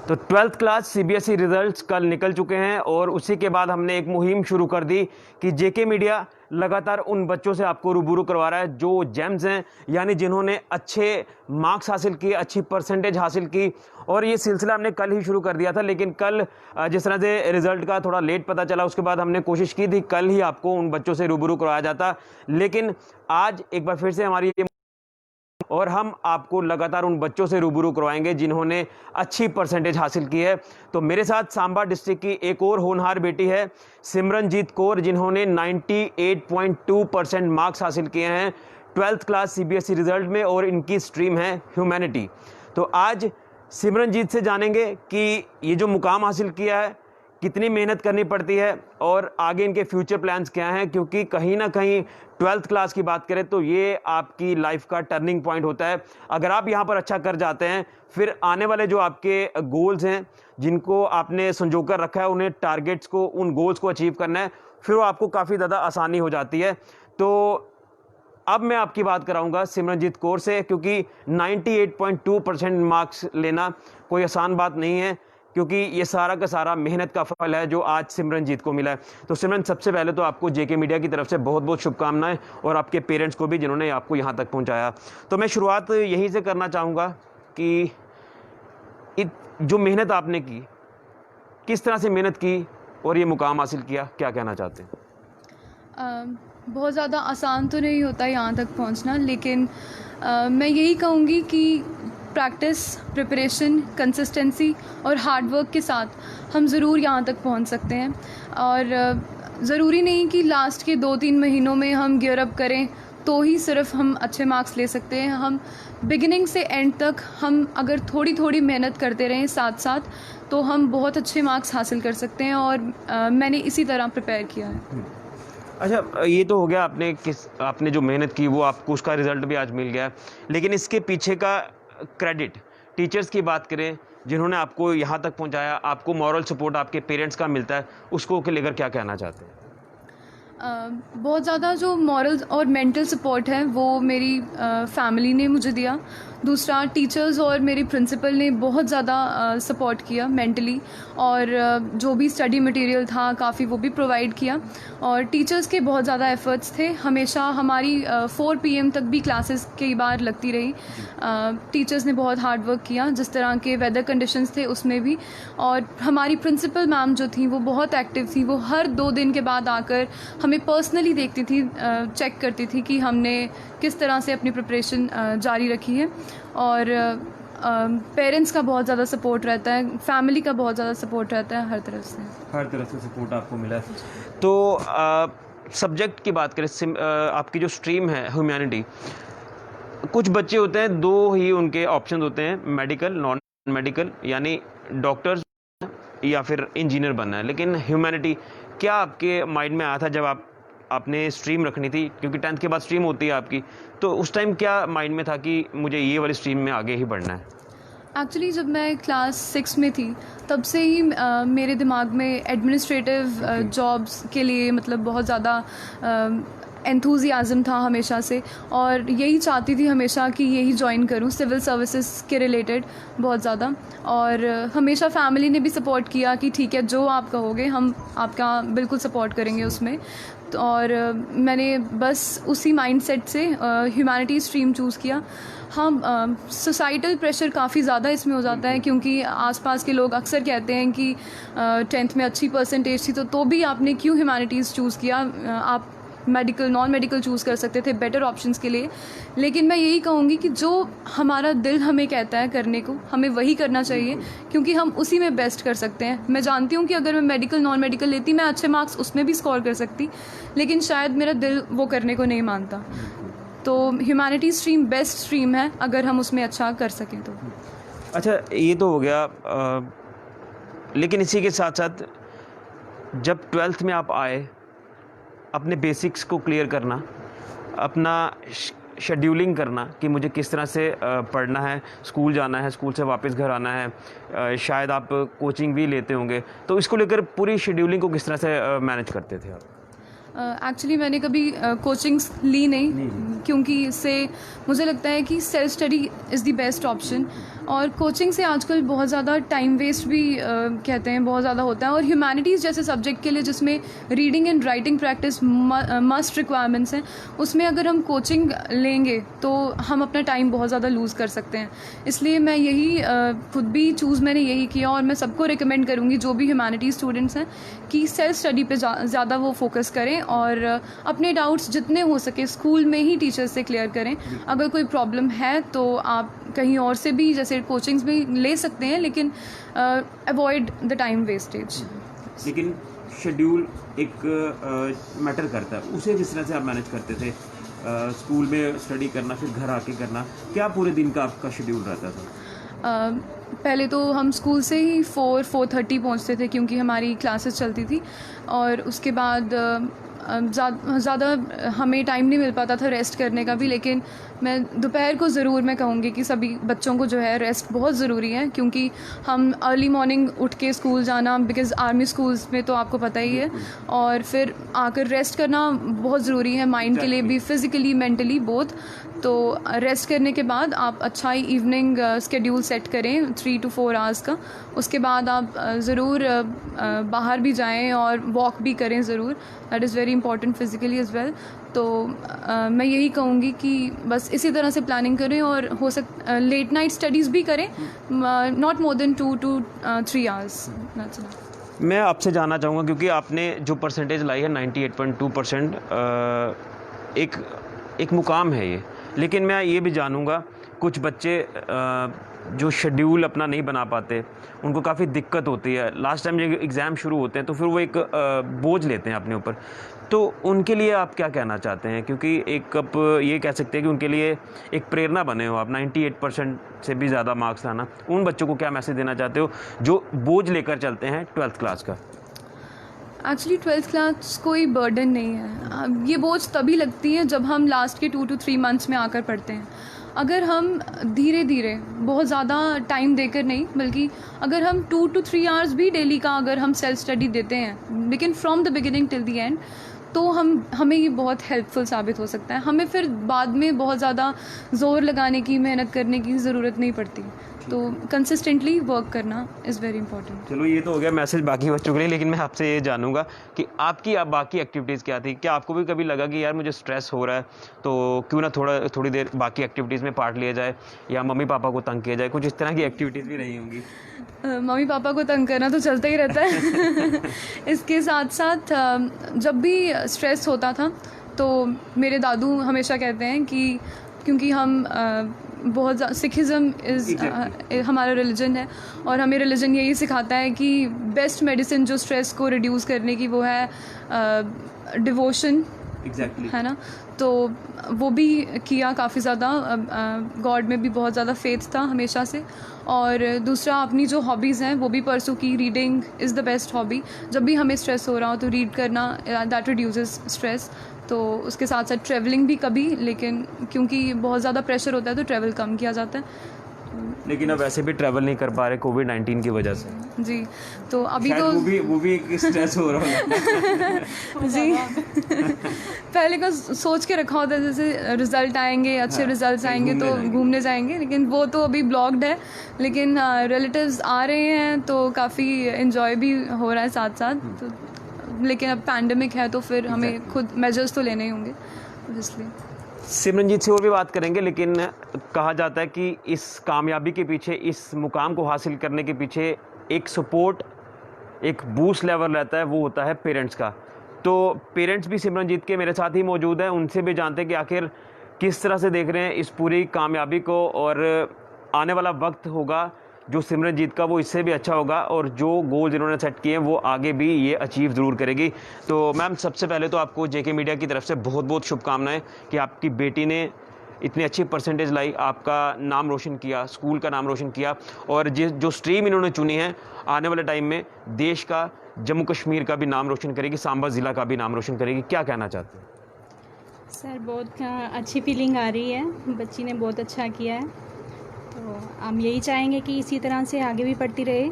तो 12th class CBSE results कल निकल चुके हैं और उसी के बाद हमने एक मुहिम शुरू कर दी कि जेके मीडिया लगातार उन बच्चों से आपको रूबरू करवा रहा है जो जेम्स हैं, यानी जिन्होंने अच्छे मार्क्स हासिल किए, अच्छी परसेंटेज हासिल की। और ये सिलसिला हमने कल ही शुरू कर दिया था, लेकिन कल जिस तरह से रिजल्ट का थोड़ा लेट पता चला, उसके बाद हमने कोशिश की थी कल ही आपको उन बच्चों से रूबरू करवाया जाता, लेकिन आज एक बार फिर से हमारी और हम आपको लगातार उन बच्चों से रूबरू करवाएंगे जिन्होंने अच्छी परसेंटेज हासिल की है। तो मेरे साथ सांबा डिस्ट्रिक्ट की एक और होनहार बेटी है सिमरनजीत कौर, जिन्होंने 98.2% मार्क्स हासिल किए हैं 12th क्लास सीबीएसई रिजल्ट में और इनकी स्ट्रीम है ह्यूमैनिटी। तो आज सिमरनजीत से जानेंगे कि ये जो मुकाम हासिल किया है कितनी मेहनत करनी पड़ती है और आगे इनके फ्यूचर प्लान्स क्या हैं, क्योंकि कहीं ना कहीं 12th क्लास की बात करें तो ये आपकी लाइफ का टर्निंग पॉइंट होता है। अगर आप यहाँ पर अच्छा कर जाते हैं, फिर आने वाले जो आपके गोल्स हैं जिनको आपने संजो कर रखा है, उन्हें टारगेट्स को, उन गोल्स को अचीव करना है, फिर वो आपको काफ़ी ज़्यादा आसानी हो जाती है। तो अब मैं आपकी बात कराऊंगा सिमरनजीत कौर से, क्योंकि 98.2% मार्क्स लेना कोई आसान बात नहीं है, क्योंकि ये सारा का सारा मेहनत का फल है जो आज सिमरनजीत को मिला है। तो सिमरन, सबसे पहले तो आपको जेके मीडिया की तरफ से बहुत बहुत शुभकामनाएं और आपके पेरेंट्स को भी जिन्होंने आपको यहाँ तक पहुँचाया। तो मैं शुरुआत यहीं से करना चाहूँगा कि जो मेहनत आपने की, किस तरह से मेहनत की और ये मुकाम हासिल किया, क्या कहना चाहते हैं? बहुत ज़्यादा आसान तो नहीं होता यहाँ तक पहुँचना, लेकिन मैं यही कहूँगी कि प्रैक्टिस, प्रिपरेशन, कंसिस्टेंसी और हार्ड वर्क के साथ हम ज़रूर यहाँ तक पहुँच सकते हैं। और ज़रूरी नहीं कि लास्ट के 2-3 महीनों में हम गियर अप करें तो ही सिर्फ हम अच्छे मार्क्स ले सकते हैं। हम बिगिनिंग से एंड तक हम अगर थोड़ी थोड़ी मेहनत करते रहें साथ साथ, तो हम बहुत अच्छे मार्क्स हासिल कर सकते हैं। और मैंने इसी तरह प्रिपेयर किया है। अच्छा, ये तो हो गया आपने जो मेहनत की वो आपको उसका रिजल्ट भी आज मिल गया, लेकिन इसके पीछे का क्रेडिट टीचर्स की बात करें जिन्होंने आपको यहाँ तक पहुँचाया, आपको मॉरल सपोर्ट आपके पेरेंट्स का मिलता है, उसको लेकर क्या कहना चाहते हैं? बहुत ज़्यादा जो मॉरल और मेंटल सपोर्ट है वो मेरी फैमिली ने मुझे दिया। दूसरा, टीचर्स और मेरे प्रिंसिपल ने बहुत ज़्यादा सपोर्ट किया मेंटली, और जो भी स्टडी मटेरियल था काफ़ी वो भी प्रोवाइड किया। और टीचर्स के बहुत ज़्यादा एफ़र्ट्स थे, हमेशा हमारी 4 PM तक भी क्लासेस कई बार लगती रही। टीचर्स ने बहुत हार्ड वर्क किया, जिस तरह के वेदर कंडीशंस थे उसमें भी। और हमारी प्रिंसिपल मैम जो थी वो बहुत एक्टिव थी, वो हर 2 दिन के बाद आकर हमें पर्सनली देखती थी, चेक करती थी कि हमने किस तरह से अपनी प्रिपरेशन जारी रखी है। और पेरेंट्स का बहुत ज़्यादा सपोर्ट रहता है, फैमिली का बहुत ज़्यादा सपोर्ट रहता है, हर तरफ से सपोर्ट आपको मिला है। तो सब्जेक्ट की बात करें, आपकी जो स्ट्रीम है ह्यूमैनिटी, कुछ बच्चे होते हैं, 2 ही उनके ऑप्शन होते हैं, मेडिकल, नॉन मेडिकल, यानी डॉक्टर्स या फिर इंजीनियर बनना है। लेकिन ह्यूमैनिटी, क्या आपके माइंड में आया था जब आपने स्ट्रीम रखनी थी, क्योंकि 10th के बाद स्ट्रीम होती है आपकी, तो उस टाइम क्या माइंड में था कि मुझे ये वाली स्ट्रीम में आगे ही बढ़ना है? एक्चुअली जब मैं क्लास 6 में थी तब से ही मेरे दिमाग में एडमिनिस्ट्रेटिव जॉब्स के लिए मतलब बहुत ज़्यादा एंथुजियाज़म था हमेशा से, और यही चाहती थी हमेशा कि यही ज्वाइन करूं, सिविल सर्विसेज के रिलेटेड बहुत ज़्यादा। और हमेशा फैमिली ने भी सपोर्ट किया कि ठीक है, जो आप कहोगे हम आपका बिल्कुल सपोर्ट करेंगे उसमें। और मैंने बस उसी माइंडसेट से ह्यूमैनिटीज़ स्ट्रीम चूज़ किया। हाँ, सोसाइटल प्रेशर काफ़ी ज़्यादा इसमें हो जाता है, क्योंकि आसपास के लोग अक्सर कहते हैं कि 10th में अच्छी परसेंटेज थी तो भी आपने क्यों ह्यूमैनिटीज़ चूज़ किया, आप मेडिकल, नॉन मेडिकल चूज़ कर सकते थे बेटर ऑप्शंस के लिए। लेकिन मैं यही कहूँगी कि जो हमारा दिल हमें कहता है करने को, हमें वही करना चाहिए, क्योंकि हम उसी में बेस्ट कर सकते हैं। मैं जानती हूँ कि अगर मैं मेडिकल, नॉन मेडिकल लेती, मैं अच्छे मार्क्स उसमें भी स्कोर कर सकती, लेकिन शायद मेरा दिल वो करने को नहीं मानता। तो ह्यूमैनिटी स्ट्रीम बेस्ट स्ट्रीम है अगर हम उसमें अच्छा कर सकें तो। अच्छा, ये तो हो गया, लेकिन इसी के साथ साथ जब 12th में आप आए, अपने बेसिक्स को क्लियर करना, अपना शेड्यूलिंग करना कि मुझे किस तरह से पढ़ना है, स्कूल जाना है, स्कूल से वापस घर आना है, शायद आप कोचिंग भी लेते होंगे, तो इसको लेकर पूरी शेड्यूलिंग को किस तरह से मैनेज करते थे आप? एक्चुअली मैंने कभी कोचिंग्स ली नहीं, क्योंकि इससे मुझे लगता है कि self study is the best option. और कोचिंग से आजकल बहुत ज़्यादा टाइम वेस्ट भी कहते हैं बहुत ज़्यादा होता है। और ह्यूमैनिटीज़ जैसे सब्जेक्ट के लिए जिसमें reading and writing practice must requirements हैं, उसमें अगर हम कोचिंग लेंगे तो हम अपना टाइम बहुत ज़्यादा लूज़ कर सकते हैं। इसलिए मैं यही खुद भी चूज़ मैंने यही किया, और मैं सबको रिकमेंड करूँगी जो भी ह्यूमैनिटीज़ स्टूडेंट्स हैं कि सेल्फ स्टडी पे ज़्यादा वो फोकस करें और अपने डाउट्स जितने हो सके स्कूल में ही टीचर से क्लियर करें। अगर कोई प्रॉब्लम है तो आप कहीं और से भी जैसे कोचिंग्स में ले सकते हैं, लेकिन अवॉइड द टाइम वेस्टेज। लेकिन शेड्यूल एक मैटर करता है, उसे किस तरह से आप मैनेज करते थे? स्कूल में स्टडी करना, फिर घर आके करना, क्या पूरे दिन का आपका शेड्यूल रहता था? पहले तो हम स्कूल से ही 4:30 पहुंचते थे, क्योंकि हमारी क्लासेस चलती थी। और उसके बाद ज़्यादा हमें टाइम नहीं मिल पाता था रेस्ट करने का भी। लेकिन मैं दोपहर को ज़रूर मैं कहूँगी कि सभी बच्चों को जो है रेस्ट बहुत ज़रूरी है, क्योंकि हम अर्ली मॉर्निंग उठ के स्कूल जाना, बिकॉज़ आर्मी स्कूल्स में तो आपको पता ही है, और फिर आकर रेस्ट करना बहुत ज़रूरी है माइंड के लिए भी, फिज़िकली मेंटली बोथ। तो रेस्ट करने के बाद आप अच्छा ही इवनिंग स्केड्यूल सेट करें 3 to 4 आवर्स का। उसके बाद आप ज़रूर बाहर भी जाएं और वॉक भी करें ज़रूर, that is very important physically as well. तो मैं यही कहूँगी कि बस इसी तरह से प्लानिंग करें, और हो लेट नाइट स्टडीज़ भी करें, not more than 2 to 3 hours. मैं आपसे जानना चाहूँगा, क्योंकि आपने जो परसेंटेज लाई है 98.2%, एक मुकाम है ये। लेकिन मैं ये भी जानूँगा, कुछ बच्चे जो शेड्यूल अपना नहीं बना पाते, उनको काफ़ी दिक्कत होती है। लास्ट टाइम जब एग्ज़ाम शुरू होते हैं तो फिर वो एक बोझ लेते हैं अपने ऊपर, तो उनके लिए आप क्या कहना चाहते हैं? क्योंकि एक आप ये कह सकते हैं कि उनके लिए एक प्रेरणा बने हो आप, 98% से भी ज़्यादा मार्क्स लाना। उन बच्चों को क्या मैसेज देना चाहते हो जो बोझ लेकर चलते हैं 12th क्लास का? एक्चुअली 12th क्लास कोई बर्डन नहीं है। ये बोझ तभी लगती है जब हम लास्ट के 2 to 3 मंथ्स में आकर पढ़ते हैं। अगर हम धीरे धीरे बहुत ज़्यादा टाइम देकर नहीं, बल्कि अगर हम 2 to 3 आवर्स भी डेली का अगर हम सेल्फ स्टडी देते हैं, लेकिन from the beginning till the end, तो हमें ये बहुत हेल्पफुल साबित हो सकता है। हमें फिर बाद में बहुत ज़्यादा ज़ोर लगाने की, मेहनत करने की ज़रूरत नहीं पड़ती। तो कंसिस्टेंटली वर्क करना इज़ वेरी इंपॉर्टेंट। चलो, ये तो हो गया मैसेज बाकी बच्चों के लिए, लेकिन मैं आपसे ये जानूंगा कि आपकी अब बाकी एक्टिविटीज़ क्या थी? क्या आपको भी कभी लगा कि यार मुझे स्ट्रेस हो रहा है, तो क्यों ना थोड़ी देर बाकी एक्टिविटीज़ में पार्ट लिया जाए, या मम्मी पापा को तंग किया जाए? कुछ इस तरह की एक्टिविटीज़ भी रही होंगी। मम्मी पापा को तंग करना तो चलता ही रहता है। इसके साथ साथ जब भी स्ट्रेस होता था तो मेरे दादू हमेशा कहते हैं कि, क्योंकि हम बहुत सिखिज़म इज़ हमारा रिलीजन है, और हमें रिलीजन यही सिखाता है कि बेस्ट मेडिसिन जो स्ट्रेस को रिड्यूस करने की, वो है डिवोशन। है ना? तो वो भी किया काफ़ी ज़्यादा, गॉड में भी बहुत ज़्यादा फेथ था हमेशा से। और दूसरा, अपनी जो हॉबीज़ हैं वो भी परसू की। Reading is the best hobby. जब भी हमें स्ट्रेस हो रहा हो तो रीड करना, दैट रिड्यूसेस स्ट्रेस। तो उसके साथ साथ ट्रैवलिंग भी कभी, लेकिन क्योंकि बहुत ज़्यादा प्रेशर होता है तो ट्रैवल कम किया जाता है। लेकिन अब वैसे भी ट्रैवल नहीं कर पा रहे कोविड-19 की वजह से। जी, तो अभी तो वो भी एक स्ट्रेस हो रहा है। जी। पहले का सोच के रखा होता है, जैसे रिज़ल्ट आएंगे, अच्छे रिज़ल्ट आएंगे तो घूमने जाएंगे, लेकिन वो तो अभी ब्लॉक्ड है। लेकिन रिलेटिव्स आ रहे हैं तो काफ़ी इन्जॉय भी हो रहा है साथ साथ। तो लेकिन अब पैंडेमिक है तो फिर हमें खुद मेजर्स तो लेने ही होंगे, इसलिए। सिमरनजीत से और भी बात करेंगे, लेकिन कहा जाता है कि इस कामयाबी के पीछे, इस मुकाम को हासिल करने के पीछे एक सपोर्ट, एक बूस्ट लेवल रहता है, वो होता है पेरेंट्स का। तो पेरेंट्स भी सिमरनजीत के मेरे साथ ही मौजूद हैं, उनसे भी जानते हैं कि आखिर किस तरह से देख रहे हैं इस पूरी कामयाबी को, और आने वाला वक्त होगा जो सिमरनजीत का वो इससे भी अच्छा होगा, और जो गोल जिन्होंने सेट किए हैं वो आगे भी ये अचीव ज़रूर करेगी। तो मैम, सबसे पहले तो आपको जेके मीडिया की तरफ से बहुत बहुत शुभकामनाएं कि आपकी बेटी ने इतनी अच्छी परसेंटेज लाई, आपका नाम रोशन किया, स्कूल का नाम रोशन किया, और जो स्ट्रीम इन्होंने चुनी है आने वाले टाइम में देश का, जम्मू कश्मीर का भी नाम रोशन करेगी, सांबा ज़िला का भी नाम रोशन करेगी। क्या कहना चाहते हैं? सर, बहुत अच्छी फीलिंग आ रही है, बच्ची ने बहुत अच्छा किया है। तो हम यही चाहेंगे कि इसी तरह से आगे भी पढ़ती रहे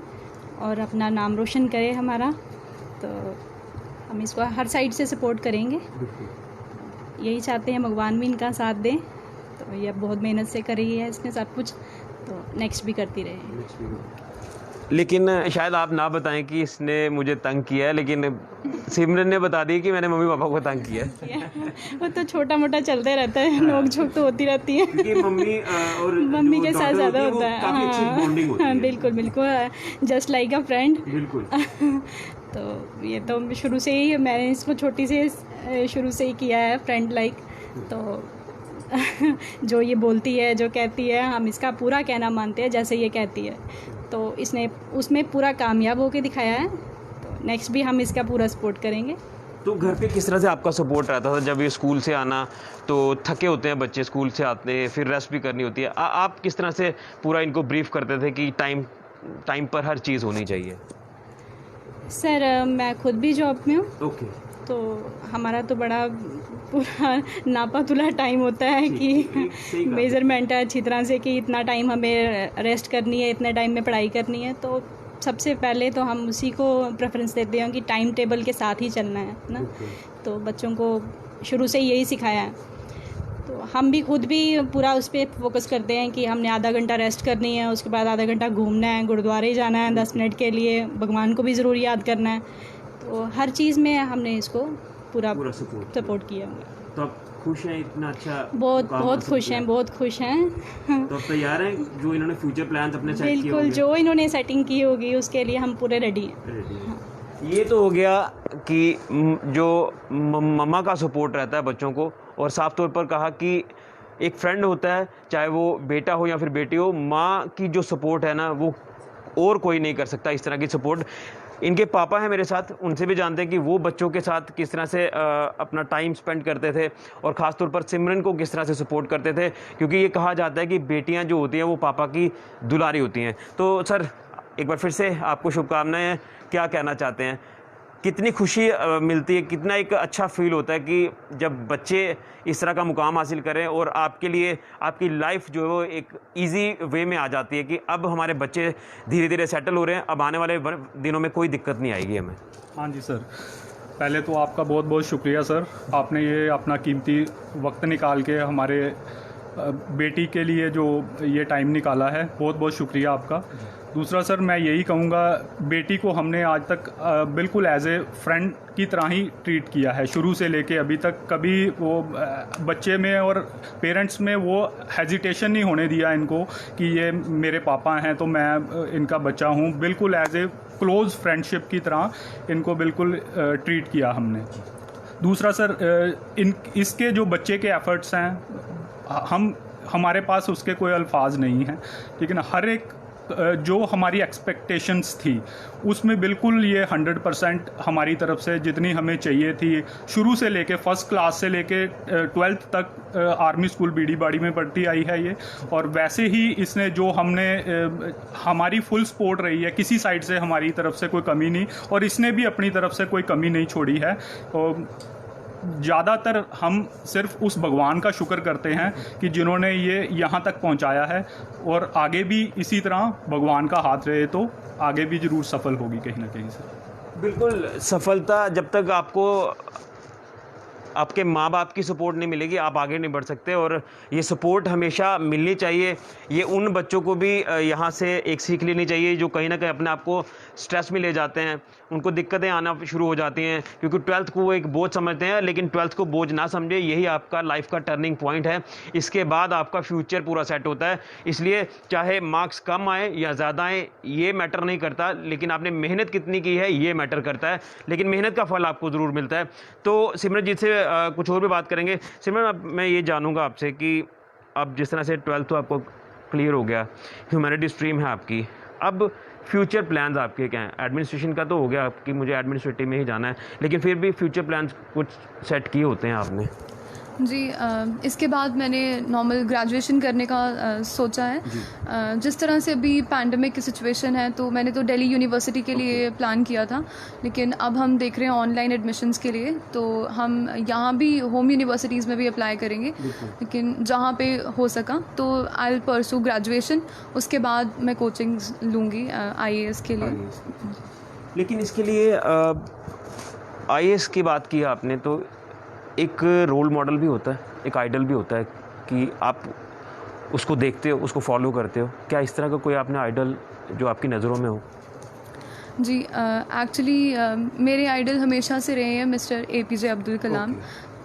और अपना नाम रोशन करे हमारा। तो हम इसको हर साइड से सपोर्ट करेंगे। यही चाहते हैं भगवान भी इनका साथ दें। तो ये बहुत मेहनत से कर रही है इसने सब कुछ, तो नेक्स्ट भी करती रहे। लेकिन शायद आप ना बताएं कि इसने मुझे तंग किया है, लेकिन सिमरन ने बता दी कि मैंने मम्मी पापा को तंग किया है। वो तो छोटा मोटा चलते रहता है, नोक झोंक तो होती रहती है। क्योंकि मम्मी और मम्मी के साथ ज़्यादा होता है। काफी अच्छी बॉन्डिंग होती है। बिल्कुल बिल्कुल, जस्ट लाइक अ फ्रेंड। बिल्कुल। तो ये तो शुरू से ही मैंने इसको छोटी से शुरू से ही किया है फ्रेंड लाइक। तो जो ये बोलती है, जो कहती है, हम इसका पूरा कहना मानते हैं जैसे ये कहती है। तो इसने उसमें पूरा कामयाब होकर दिखाया है, तो नेक्स्ट भी हम इसका पूरा सपोर्ट करेंगे। तो घर पे किस तरह से आपका सपोर्ट रहता था जब ये स्कूल से आना, तो थके होते हैं बच्चे, स्कूल से आते हैं, फिर रेस्ट भी करनी होती है, आप किस तरह से पूरा इनको ब्रीफ करते थे कि टाइम पर हर चीज़ होनी चाहिए? सर मैं खुद भी जॉब में हूँ। ओके। तो हमारा तो बड़ा पूरा नापा तुला टाइम होता है कि मेज़रमेंट है अच्छी तरह से कि इतना टाइम हमें रेस्ट करनी है, इतने टाइम में पढ़ाई करनी है। तो सबसे पहले तो हम उसी को प्रेफरेंस देते हैं कि टाइम टेबल के साथ ही चलना है ना। तो बच्चों को शुरू से यही सिखाया है। तो हम भी खुद भी पूरा उस पर फोकस करते हैं कि हमने आधा घंटा रेस्ट करनी है, उसके बाद आधा घंटा घूमना है, गुरुद्वारे जाना है 10 मिनट के लिए, भगवान को भी ज़रूर याद करना है। तो हर चीज़ में हमने इसको पूरा सपोर्ट किया। तो आप खुश हैं? इतना अच्छा बहुत खुश हैं, बहुत खुश हैं। तो आप तैयार हैं जो इन्होंने फ्यूचर प्लान्स अपने सेट किए होंगे? बिल्कुल, जो इन्होंने सेटिंग की होगी उसके लिए हम पूरे रेडी हैं। ये तो हो गया कि जो मम्मा का सपोर्ट रहता है बच्चों को, और साफ तौर पर कहा कि एक फ्रेंड होता है, चाहे वो बेटा हो या फिर बेटी हो, माँ की जो सपोर्ट है ना वो और कोई नहीं कर सकता इस तरह की सपोर्ट। इनके पापा हैं मेरे साथ, उनसे भी जानते हैं कि वो बच्चों के साथ किस तरह से अपना टाइम स्पेंड करते थे, और ख़ास तौर पर सिमरन को किस तरह से सपोर्ट करते थे, क्योंकि ये कहा जाता है कि बेटियां जो होती हैं वो पापा की दुलारी होती हैं। तो सर एक बार फिर से आपको शुभकामनाएं। क्या कहना चाहते हैं, कितनी खुशी मिलती है, कितना एक अच्छा फील होता है कि जब बच्चे इस तरह का मुकाम हासिल करें, और आपके लिए आपकी लाइफ जो है वो एक इजी वे में आ जाती है कि अब हमारे बच्चे धीरे धीरे सेटल हो रहे हैं, अब आने वाले दिनों में कोई दिक्कत नहीं आएगी हमें। हाँ जी सर, पहले तो आपका बहुत बहुत शुक्रिया सर, आपने ये अपना कीमती वक्त निकाल के हमारे बेटी के लिए जो ये टाइम निकाला है, बहुत बहुत शुक्रिया आपका। दूसरा सर, मैं यही कहूँगा, बेटी को हमने आज तक बिल्कुल एज ए फ्रेंड की तरह ही ट्रीट किया है, शुरू से लेके अभी तक। कभी वो बच्चे में और पेरेंट्स में वो हेजिटेशन नहीं होने दिया इनको कि ये मेरे पापा हैं तो मैं इनका बच्चा हूँ। बिल्कुल एज ए क्लोज़ फ्रेंडशिप की तरह इनको बिल्कुल ट्रीट किया हमने। दूसरा सर, इसके जो बच्चे के एफ़र्ट्स हैं, हमारे पास उसके कोई अल्फाज नहीं हैं, लेकिन हर एक जो हमारी एक्सपेक्टेशंस थी उसमें बिल्कुल ये 100% हमारी तरफ से जितनी हमें चाहिए थी, शुरू से लेके फर्स्ट क्लास से लेके 12th तक आर्मी स्कूल बीडी बाड़ी में पढ़ती आई है ये। और वैसे ही इसने जो हमारी फुल सपोर्ट रही है, किसी साइड से हमारी तरफ से कोई कमी नहीं, और इसने भी अपनी तरफ से कोई कमी नहीं छोड़ी है। ज़्यादातर हम सिर्फ उस भगवान का शुक्र करते हैं कि जिन्होंने ये यहाँ तक पहुँचाया है, और आगे भी इसी तरह भगवान का हाथ रहे तो आगे भी ज़रूर सफल होगी कहीं ना कहीं से। बिल्कुल, सफलता जब तक आपको आपके माँ बाप की सपोर्ट नहीं मिलेगी, आप आगे नहीं बढ़ सकते, और ये सपोर्ट हमेशा मिलनी चाहिए। ये उन बच्चों को भी यहाँ से एक सीख लेनी चाहिए जो कहीं ना कहीं अपने आप को स्ट्रेस में ले जाते हैं, उनको दिक्कतें आना शुरू हो जाती हैं, क्योंकि 12th को वो एक बोझ समझते हैं, लेकिन 12th को बोझ ना समझे, यही आपका लाइफ का टर्निंग पॉइंट है। इसके बाद आपका फ्यूचर पूरा सेट होता है। इसलिए चाहे मार्क्स कम आए या ज़्यादा आए, ये मैटर नहीं करता, लेकिन आपने मेहनत कितनी की है ये मैटर करता है, लेकिन मेहनत का फल आपको ज़रूर मिलता है। तो सिमरनजीत से कुछ और भी बात करेंगे। सिमरन, अब मैं ये जानूँगा आपसे कि अब जिस तरह से 12th तो आपको क्लियर हो गया, ह्यूमैनिटी स्ट्रीम है आपकी, अब फ्यूचर प्लान्स आपके क्या हैं? एडमिनिस्ट्रेशन का तो हो गया कि मुझे एडमिनिस्ट्रेटिव में ही जाना है, लेकिन फिर भी फ्यूचर प्लान्स कुछ सेट किए होते हैं आपने? जी, इसके बाद मैंने नॉर्मल ग्रेजुएशन करने का सोचा है। जिस तरह से अभी पैंडमिक की सिचुएशन है, तो मैंने तो दिल्ली यूनिवर्सिटी के लिए प्लान किया था, लेकिन अब हम देख रहे हैं ऑनलाइन एडमिशन्स के लिए, तो हम यहाँ भी होम यूनिवर्सिटीज़ में भी अप्लाई करेंगे, लेकिन जहाँ पे हो सका तो आई विल परसू ग्रेजुएशन, उसके बाद मैं कोचिंग लूँगी IAS के लिए। लेकिन इसके लिए आईएएस की बात की आपने, तो एक रोल मॉडल भी होता है, एक आइडल भी होता है कि आप उसको देखते हो, उसको फॉलो करते हो। क्या इस तरह का कोई आपने आइडल जो आपकी नज़रों में हो? जी, एक्चुअली मेरे आइडल हमेशा से रहे हैं मिस्टर एपीजे अब्दुल कलाम।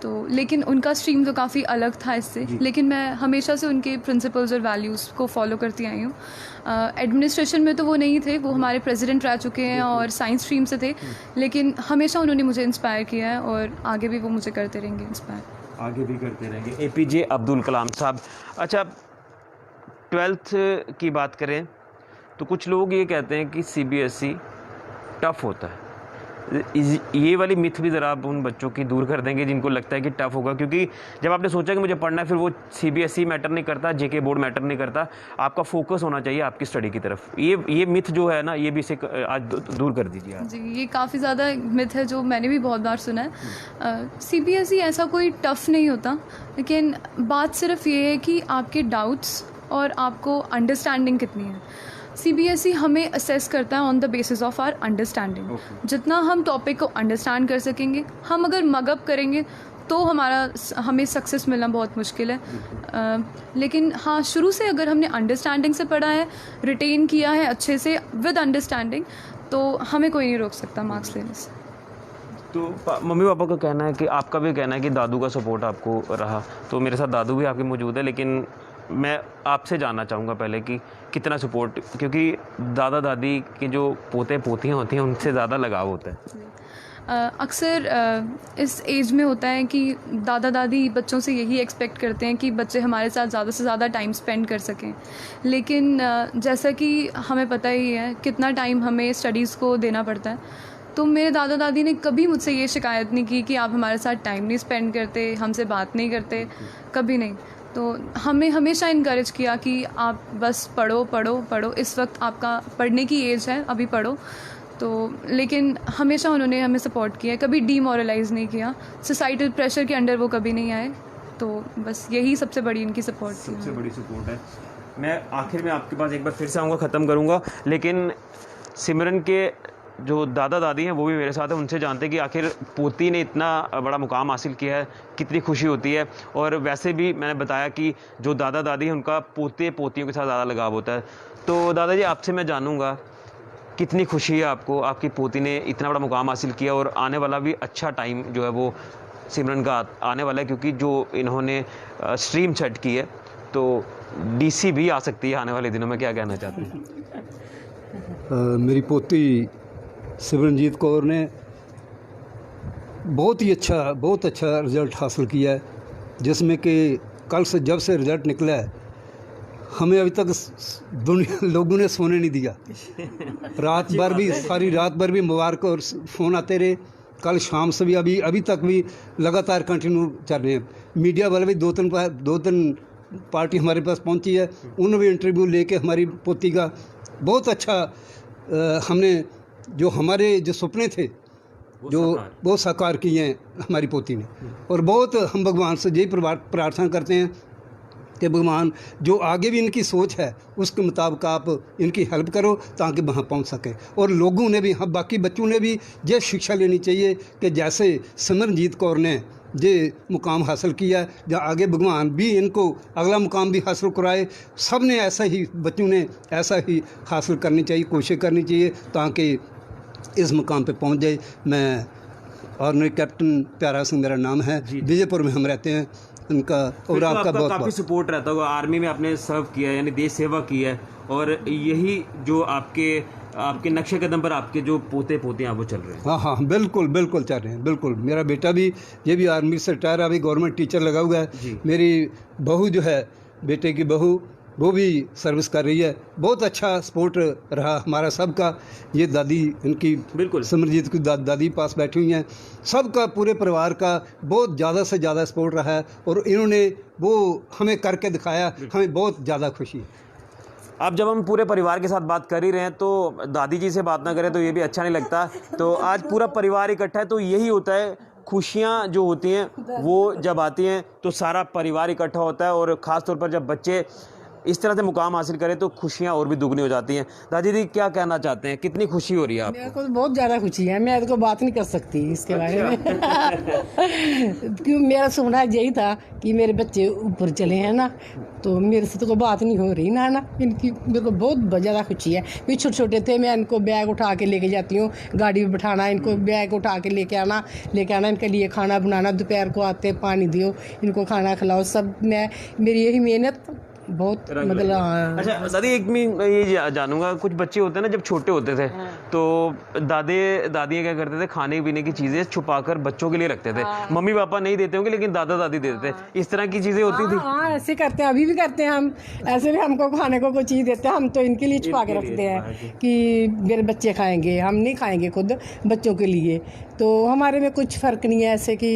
तो लेकिन उनका स्ट्रीम तो काफ़ी अलग था इससे, लेकिन मैं हमेशा से उनके प्रिंसिपल्स और वैल्यूज़ को फॉलो करती आई हूँ। एडमिनिस्ट्रेशन में तो वो नहीं थे, वो हमारे प्रेसिडेंट रह चुके हैं और साइंस स्ट्रीम से थे, लेकिन हमेशा उन्होंने मुझे इंस्पायर किया है और आगे भी वो मुझे करते रहेंगे इंस्पायर। आगे भी करते रहेंगे। एपीजे अब्दुल कलाम साहब। अच्छा, 12th की बात करें तो कुछ लोग ये कहते हैं कि सीबीएसई टफ़ होता है। ये वाली मिथ भी ज़रा आप उन बच्चों की दूर कर देंगे जिनको लगता है कि टफ़ होगा, क्योंकि जब आपने सोचा कि मुझे पढ़ना है, फिर वो सीबीएसई मैटर नहीं करता, जेके बोर्ड मैटर नहीं करता, आपका फोकस होना चाहिए आपकी स्टडी की तरफ। ये मिथ जो है ना, ये भी इसे आज दूर कर दीजिए आप। जी, ये काफ़ी ज़्यादा मिथ है जो मैंने भी बहुत बार सुना है। सीबीएसई ऐसा कोई टफ़ नहीं होता, लेकिन बात सिर्फ ये है कि आपके डाउट्स और आपको अंडरस्टैंडिंग कितनी है। सीबीएसई हमें असेस करता है on the basis of our understanding. जितना हम टॉपिक को अंडरस्टैंड कर सकेंगे, हम अगर मगअप करेंगे तो हमें सक्सेस मिलना बहुत मुश्किल है। लेकिन हाँ, शुरू से अगर हमने अंडरस्टैंडिंग से पढ़ा है, रिटेन किया है अच्छे से विद अंडरस्टैंडिंग, तो हमें कोई नहीं रोक सकता मार्क्स लेने से। तो मम्मी पापा का कहना है कि आपका भी कहना है कि दादू का सपोर्ट आपको रहा, तो मेरे साथ दादू भी आपके मौजूद है, लेकिन मैं आपसे जानना चाहूँगा पहले कि कितना सपोर्ट, क्योंकि दादा दादी के जो पोते पोतियाँ होती हैं उनसे ज़्यादा लगाव होता है। अक्सर इस एज में होता है कि दादा दादी बच्चों से यही एक्सपेक्ट करते हैं कि बच्चे हमारे साथ ज़्यादा से ज़्यादा टाइम स्पेंड कर सकें, लेकिन जैसा कि हमें पता ही है कितना टाइम हमें स्टडीज़ को देना पड़ता है, तो मेरे दादा दादी ने कभी मुझसे ये शिकायत नहीं की कि आप हमारे साथ टाइम नहीं स्पेंड करते, हमसे बात नहीं करते, कभी नहीं। तो हमें हमेशा इनकरेज किया कि आप बस पढ़ो पढ़ो पढ़ो, इस वक्त आपका पढ़ने की एज है, अभी पढ़ो। तो लेकिन हमेशा उन्होंने हमें सपोर्ट किया, कभी डीमोरलाइज नहीं किया, सोसाइटल प्रेशर के अंडर वो कभी नहीं आए। तो बस यही सबसे बड़ी इनकी सपोर्ट थी। सबसे बड़ी सपोर्ट है। मैं आखिर में आपके पास एक बार फिर से आऊँगा, ख़त्म करूँगा, लेकिन सिमरन के जो दादा दादी हैं वो भी मेरे साथ हैं, उनसे जानते हैं कि आखिर पोती ने इतना बड़ा मुकाम हासिल किया है, कितनी खुशी होती है। और वैसे भी मैंने बताया कि जो दादा दादी हैं उनका पोते पोतियों के साथ ज़्यादा लगाव होता है। तो दादाजी, आपसे मैं जानूँगा कितनी खुशी है आपको, आपकी पोती ने इतना बड़ा मुकाम हासिल किया, और आने वाला भी अच्छा टाइम जो है वो सिमरन का आने वाला है, क्योंकि जो इन्होंने स्ट्रीम सेट की है, तो डीसी भी आ सकती है आने वाले दिनों में। क्या कहना चाहते हैं? मेरी पोती सिमरनजीत कौर ने बहुत अच्छा रिज़ल्ट हासिल किया है, जिसमें कि कल से जब से रिज़ल्ट निकला है हमें अभी तक दुनिया लोगों ने सोने नहीं दिया। सारी रात भर भी मुबारक और फ़ोन आते रहे। कल शाम से भी अभी तक भी लगातार कंटिन्यू चल रहे हैं। मीडिया वाले भी दो तीन पार्टी हमारे पास पहुंची है, उन्होंने भी इंटरव्यू लेके हमारी पोती का बहुत अच्छा हमने जो हमारे जो सपने थे वो साकार किए हैं हमारी पोती ने। और बहुत हम भगवान से यही प्रार्थना करते हैं कि भगवान जो आगे भी इनकी सोच है उसके मुताबिक आप इनकी हेल्प करो ताकि वहाँ पहुँच सके। और लोगों ने भी, हम बाकी बच्चों ने भी ये शिक्षा लेनी चाहिए कि जैसे सिमरनजीत कौर ने ये मुकाम हासिल किया है, जहाँ आगे भगवान भी इनको अगला मुकाम भी हासिल कराए। सब ने ऐसा ही, बच्चों ने ऐसा ही हासिल करनी चाहिए, कोशिश करनी चाहिए ताकि इस मुकाम पे पहुंच जाए। मैं ऑर्डिनरी कैप्टन प्यारा सिंह मेरा नाम है, विजयपुर में हम रहते हैं। उनका और तो आपका बहुत काफ़ी सपोर्ट रहता होगा। आर्मी में आपने सर्व किया है, यानी देश सेवा की है, और यही जो आपके नक्शे कदम पर आपके जो पोते पोतियाँ वो चल रहे हैं। हाँ, बिल्कुल चल रहे हैं, बिल्कुल। मेरा बेटा भी ये भी आर्मी से रिटायर, अभी गवर्नमेंट टीचर लगा हुआ है। मेरी बहू जो है, बेटे की बहू, वो भी सर्विस कर रही है। बहुत अच्छा सपोर्ट रहा हमारा सबका। ये दादी इनकी बिल्कुल सिमरनजीत की दादी पास बैठी हुई हैं। सबका, पूरे परिवार का बहुत ज़्यादा से ज़्यादा सपोर्ट रहा है, और इन्होंने वो हमें करके दिखाया, हमें बहुत ज़्यादा खुशी है। अब जब हम पूरे परिवार के साथ बात कर ही रहे हैं, तो दादी जी से बात ना करें तो ये भी अच्छा नहीं लगता। तो आज पूरा परिवार इकट्ठा है, तो यही होता है, खुशियाँ जो होती हैं वो जब आती हैं तो सारा परिवार इकट्ठा होता है। और ख़ास तौर पर जब बच्चे इस तरह से मुकाम हासिल करें तो खुशियाँ और भी दुगनी हो जाती हैं। दादी जी क्या कहना चाहते हैं, कितनी खुशी हो रही है मेरे आपको? को तो बहुत ज़्यादा खुशी है, मैं तो बात नहीं कर सकती इसके बारे में क्यों मेरा सपना यही था कि मेरे बच्चे ऊपर चले हैं ना, तो मेरे से तो कोई बात नहीं हो रही ना इनकी मेरे को बहुत ज़्यादा खुशी है। वे छोटे छोटे थे, मैं इनको बैग उठा के लेके जाती हूँ, गाड़ी में बिठाना, इनको बैग उठा के लेके आना इनके लिए खाना बनाना, दोपहर को आते पानी दियो, इनको खाना खिलाओ, सब मैं मेरी यही मेहनत बहुत मतलब हाँ। अच्छा दादी, एक मैं ये जानूंगा, कुछ बच्चे होते हैं ना जब छोटे होते थे तो दादियाँ क्या करते थे, खाने पीने की चीजें छुपाकर बच्चों के लिए रखते थे। मम्मी पापा नहीं देते होंगे लेकिन दादा दादी देते थे, इस तरह की चीजें होती थी। हाँ ऐसे करते हैं, अभी भी करते हैं हम, ऐसे भी हमको खाने को कोई चीज़ देते हैं हम तो इनके लिए छुपा के रखते हैं कि मेरे बच्चे खाएंगे, हम नहीं खाएंगे खुद, बच्चों के लिए। तो हमारे में कुछ फ़र्क नहीं है ऐसे कि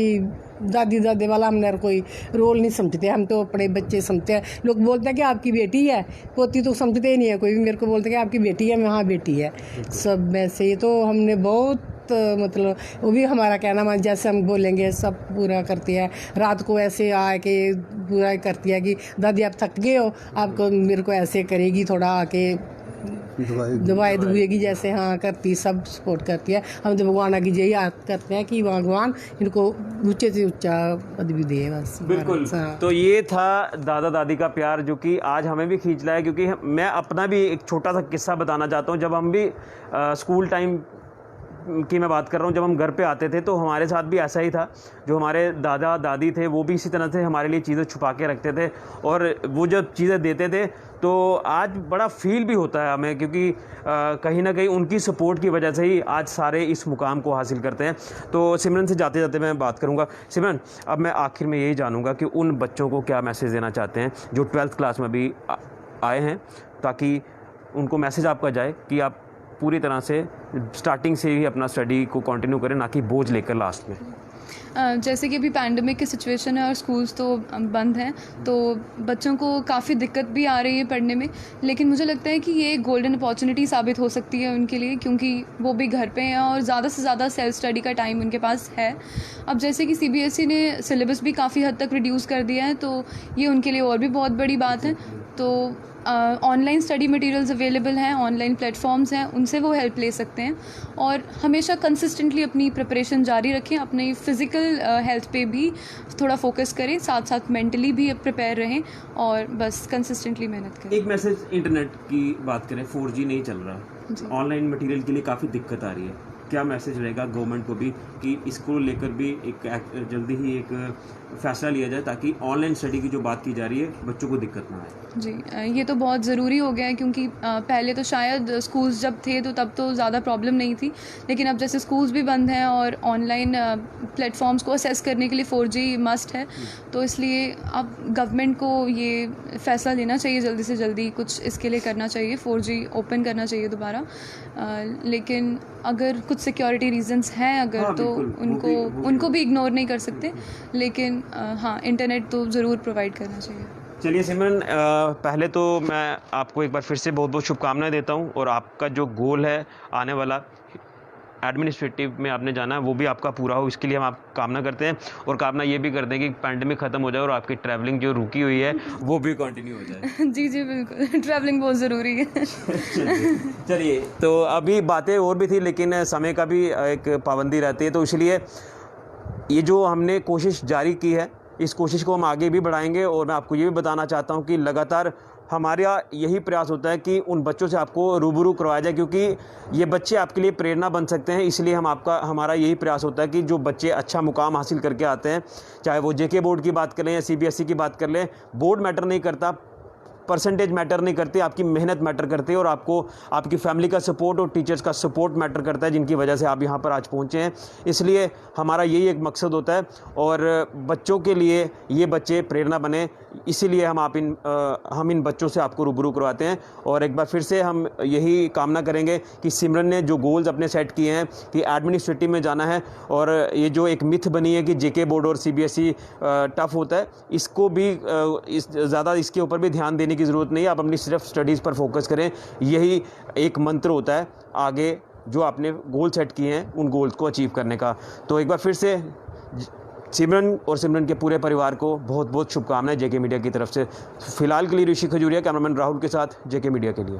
दादी वाला हमने कोई रोल नहीं समझते, हम तो अपने बच्चे समझते हैं। लोग बोलते हैं कि आपकी बेटी है, पोती तो समझते ही नहीं है, कोई भी मेरे को बोलता है कि आपकी बेटी है, मैं हाँ बेटी है, सब वैसे ही। तो हमने बहुत मतलब वो भी हमारा कहना मान, जैसे हम बोलेंगे सब पूरा करती है। रात को ऐसे आके पूरा करती है कि दादी आप थक गए हो, आपको मेरे को ऐसे करेगी, थोड़ा आके दवाई दुएगी, जैसे हाँ करती, सब सपोर्ट करती है। हम तो भगवान की यही याद करते हैं कि भगवान इनको ऊंचे से ऊंचा पदवी दे बस। बिल्कुल। तो ये था दादा दादी का प्यार जो कि आज हमें भी खींच लाया, क्योंकि मैं अपना भी एक छोटा सा किस्सा बताना चाहता हूँ। जब हम भी स्कूल टाइम की मैं बात कर रहा हूँ, जब हम घर पे आते थे तो हमारे साथ भी ऐसा ही था। जो हमारे दादा दादी थे वो भी इसी तरह से हमारे लिए चीज़ें छुपा के रखते थे, और वो जब चीज़ें देते थे तो आज बड़ा फील भी होता है हमें, क्योंकि कहीं ना कहीं उनकी सपोर्ट की वजह से ही आज सारे इस मुकाम को हासिल करते हैं। तो सिमरन से जाते जाते मैं बात करूंगा। सिमरन, अब मैं आखिर में यही जानूंगा कि उन बच्चों को क्या मैसेज देना चाहते हैं जो 12th क्लास में भी आए हैं, ताकि उनको मैसेज आपका जाए कि आप पूरी तरह से स्टार्टिंग से ही अपना स्टडी को कंटिन्यू करें, ना कि बोझ लेकर लास्ट में। जैसे कि अभी पैंडमिक की सिचुएशन है और स्कूल्स तो बंद हैं, तो बच्चों को काफ़ी दिक्कत भी आ रही है पढ़ने में, लेकिन मुझे लगता है कि ये एक गोल्डन अपॉर्चुनिटी साबित हो सकती है उनके लिए, क्योंकि वो भी घर पे हैं और ज़्यादा से ज़्यादा सेल्फ स्टडी का टाइम उनके पास है। अब जैसे कि CBSE ने सिलेबस भी काफ़ी हद तक रिड्यूस कर दिया है, तो ये उनके लिए और भी बहुत बड़ी बात है। तो ऑनलाइन स्टडी मटेरियल्स अवेलेबल हैं, ऑनलाइन प्लेटफॉर्म्स हैं, उनसे वो हेल्प ले सकते हैं। और हमेशा कंसिस्टेंटली अपनी प्रिपरेशन जारी रखें, अपनी फ़िज़िकल हेल्थ पे भी थोड़ा फोकस करें, साथ साथ मेंटली भी प्रिपेयर रहें, और बस कंसिस्टेंटली मेहनत करें। एक मैसेज इंटरनेट की बात करें, 4G नहीं चल रहा, ऑनलाइन मटेरियल के लिए काफ़ी दिक्कत आ रही है, क्या मैसेज रहेगा गवर्नमेंट को भी कि इसको लेकर भी एक जल्दी ही एक फैसला लिया जाए, ताकि ऑनलाइन स्टडी की जो बात की जा रही है बच्चों को दिक्कत ना आए? जी, ये तो बहुत ज़रूरी हो गया है, क्योंकि पहले तो शायद स्कूल्स जब थे तो तब तो ज़्यादा प्रॉब्लम नहीं थी, लेकिन अब जैसे स्कूल्स भी बंद हैं और ऑनलाइन प्लेटफॉर्म्स को असेस करने के लिए 4G मस्ट है, तो इसलिए अब गवर्नमेंट को ये फ़ैसला लेना चाहिए, जल्दी से जल्दी कुछ इसके लिए करना चाहिए, 4G ओपन करना चाहिए दोबारा। लेकिन अगर कुछ सिक्योरिटी रीजंस हैं अगर, हाँ, तो उनको भी इग्नोर नहीं कर सकते, लेकिन हाँ इंटरनेट तो ज़रूर प्रोवाइड करना चाहिए। चलिए सिमरन, पहले तो मैं आपको एक बार फिर से बहुत बहुत शुभकामनाएं देता हूं, और आपका जो गोल है आने वाला एडमिनिस्ट्रेटिव में आपने जाना है वो भी आपका पूरा हो, इसके लिए हम आप कामना करते हैं, और कामना ये भी करते हैं कि पैंडेमिक ख़त्म हो जाए और आपकी ट्रैवलिंग जो रुकी हुई है वो भी कंटिन्यू हो जाए। जी बिल्कुल, ट्रैवलिंग बहुत ज़रूरी है। चलिए, तो अभी बातें और भी थी लेकिन समय का भी एक पाबंदी रहती है, तो इसलिए ये जो हमने कोशिश जारी की है, इस कोशिश को हम आगे भी बढ़ाएंगे। और मैं आपको ये भी बताना चाहता हूँ कि लगातार हमारा यही प्रयास होता है कि उन बच्चों से आपको रूबरू करवाया जाए, क्योंकि ये बच्चे आपके लिए प्रेरणा बन सकते हैं। इसलिए हमारा यही प्रयास होता है कि जो बच्चे अच्छा मुकाम हासिल करके आते हैं, चाहे वो JK बोर्ड की बात कर लें या CBSE की बात कर लें, बोर्ड मैटर नहीं करता, परसेंटेज मैटर नहीं करती, आपकी मेहनत मैटर करती है, और आपको आपकी फैमिली का सपोर्ट और टीचर्स का सपोर्ट मैटर करता है, जिनकी वजह से आप यहाँ पर आज पहुँचे हैं। इसलिए हमारा यही एक मकसद होता है, और बच्चों के लिए ये बच्चे प्रेरणा बने, इसीलिए हम इन बच्चों से आपको रूबरू करवाते हैं। और एक बार फिर से हम यही कामना करेंगे कि सिमरन ने जो गोल्स अपने सेट किए हैं कि एडमिनिस्ट्रेटिव में जाना है, और ये जो एक मिथ बनी है कि JK बोर्ड और CBSE टफ होता है, इसको भी ज़्यादा इसके ऊपर भी ध्यान देने की ज़रूरत नहीं है। आप अपनी सिर्फ स्टडीज़ पर फोकस करें, यही एक मंत्र होता है आगे जो आपने गोल सेट किए हैं उन गोल्स को अचीव करने का। तो एक बार फिर से सिमरन और सिमरन के पूरे परिवार को बहुत बहुत शुभकामनाएं जेके मीडिया की तरफ से। फिलहाल के लिए ऋषि खजूरिया, कैमरामैन राहुल के साथ, जेके मीडिया के लिए।